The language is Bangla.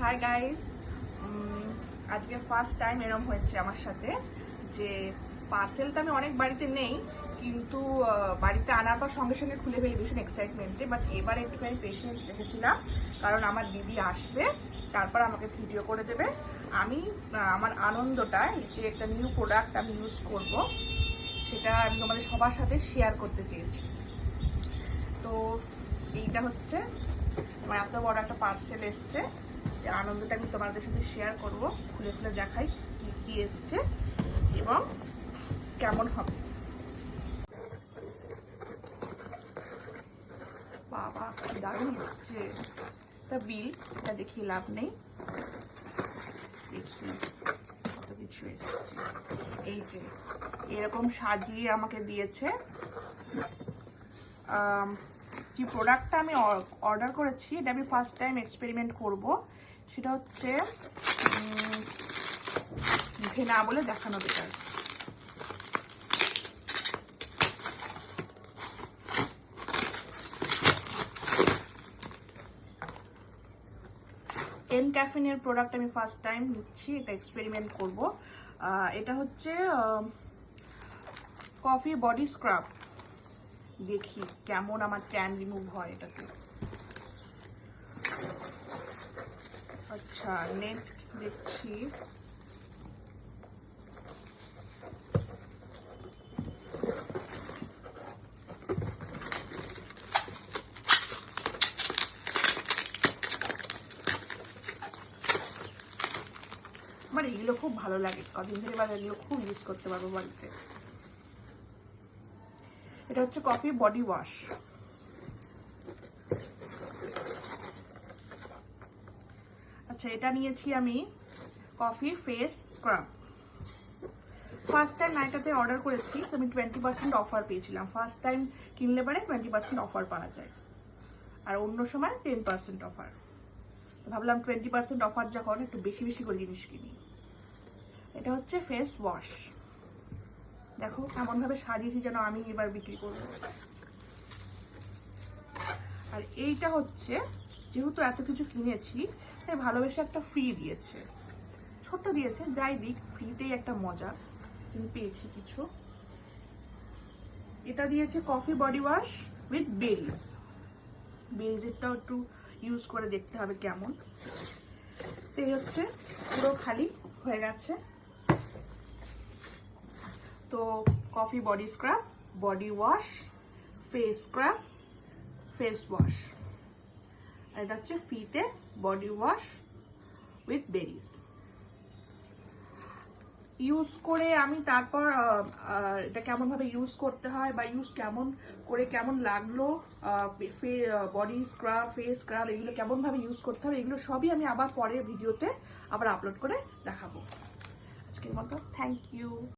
হাই গাইস, আজকে ফার্স্ট টাইম এরম হয়েছে আমার সাথে যে পার্সেল তো আমি অনেক বাড়িতে নেই, কিন্তু বাড়িতে আনার পর সঙ্গে সঙ্গে খুলে ফেলি ভীষণ এক্সাইটমেন্টে। বাট এবার একটুখানি পেশেন্স রেখেছিলাম, কারণ আমার দিদি আসবে, তারপর আমাকে ভিডিও করে দেবে। আমি আমার আনন্দটা, যে একটা নিউ প্রোডাক্ট আমি ইউজ করব, সেটা আমি তোমাদের সবার সাথে শেয়ার করতে চেয়েছি। তো এইটা হচ্ছে আমার এত বড় একটা পার্সেল এসছে, আনন্দটা আমি তোমাদের সাথে শেয়ার করব, খুলে খুলে দেখাই কি কি এসছে এবং কেমন হবে। বাবা দারুণ এসছে। এটা বিল, এটা দেখিয়ে লাভ নেই, দেখি কত কিছু এসছে। এই যে এরকম সাজিয়ে আমাকে দিয়েছে। যে প্রোডাক্টটা আমি অর্ডার করেছি, এটা আমি ফার্স্ট টাইম এক্সপেরিমেন্ট করব। সেটা হচ্ছে ভেনা বলে দেখানো বেটার। এনক্যাফিনের প্রোডাক্ট আমি ফার্স্ট টাইম নিচ্ছি, এটা এক্সপেরিমেন্ট করব। এটা হচ্ছে কফি বডি স্ক্রাব। দেখি কেমন আমার ট্যান রিমুভ হয় এটাতে। আচ্ছা, নেক্সট দেখছি আমার এগুলো খুব ভালো লাগে, কদিন ধরে বাজার এগুলো খুব ইউজ করতে পারবো বাড়িতে। এটা হচ্ছে কফি বডি ওয়াশ। আচ্ছা, এটা নিয়েছি আমি coffee face scrub. First time নাইটাতে অর্ডার করেছি, তো আমি 20% অফার পেয়েছিলাম। ফার্স্ট টাইম কিনলে পরে 20% অফার পাওয়া যায়, আর অন্য সময় 10% অফার। ভাবলাম 20% অফার যখন, একটু বেশি বেশি করে জিনিস কিনি। এটা হচ্ছে ফেস ওয়াশ। দেখো এমন ভাবে সাজিয়েছি যেন আমি এবার বিক্রি করব। আর এইটা হচ্ছে, যেহেতু এত কিছু কিনেছি তাই ভালোবেসে একটা ফ্রি দিয়েছে, ছোট্ট দিয়েছে, যাই দিক ফ্রিতেই একটা মজা আমি পেয়েছি কিছু। এটা দিয়েছে coffee body wash with berries. বেরিজেরটাও একটু ইউজ করে দেখতে হবে কেমন। এই হচ্ছে পুরো খালি হয়ে গেছে। তো coffee body scrub, body wash, face scrub, face wash, আর এটা হচ্ছে ফিতে body wash with berries. Use করে আমি তারপর এটা কেমন ভাবে ইউজ করতে হয় বা ইউজ কেমন করে কেমন লাগলো, বডি স্ক্রাব, ফেস স্ক্রাব, এগুলো কেমন ভাবে ইউজ করতে হবে, এগুলো সবই আমি আবার পরের ভিডিওতে আবার আপলোড করে দেখাবো। আজকের মতো থ্যাংক ইউ।